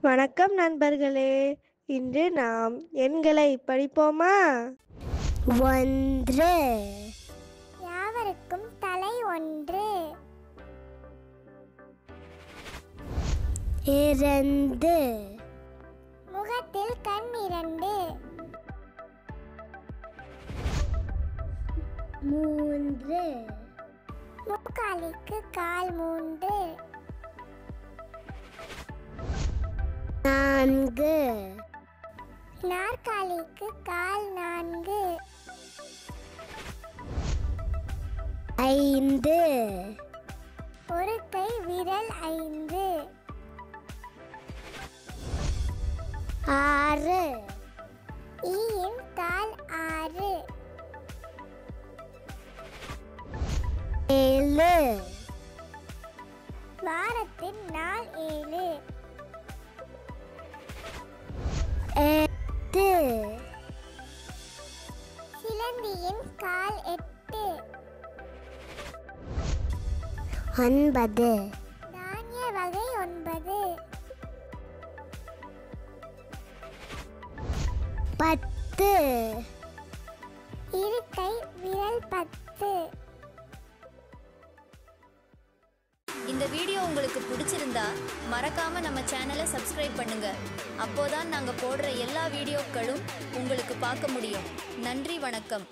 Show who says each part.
Speaker 1: வணக்கம் நண்பர்களே. இன்று நாம் எண்களை படிப்போமா? 1
Speaker 2: யாவருக்கும் தலை ஒன்று.
Speaker 1: 2
Speaker 2: முகத்தில் கண் 2.
Speaker 1: 3
Speaker 2: முக்காலிக்கு கால் 3.
Speaker 1: 4
Speaker 2: நாற்காலிக்கு கால் 4.
Speaker 1: 5
Speaker 2: ஒரு கை விரல் 5.
Speaker 1: 6
Speaker 2: ஈயின் கால் 6.
Speaker 1: 7
Speaker 2: வாரத்தின் நாள் 7.
Speaker 1: 8
Speaker 2: சிலந்தியின் கால் 8.
Speaker 1: 9
Speaker 2: தானிய வகை 9.
Speaker 1: 10
Speaker 2: இருக்கை விரல் 10.
Speaker 3: இந்த வீடியோ உங்களுக்கு பிடிச்சிருந்தா மறக்காம நம்ம சேனலை சப்ஸ்கிரைப் பண்ணுங்க. அப்போதான் நாங்க போடுற எல்லா வீடியோக்களும் உங்களுக்கு பார்க்க முடியும். நன்றி, வணக்கம்.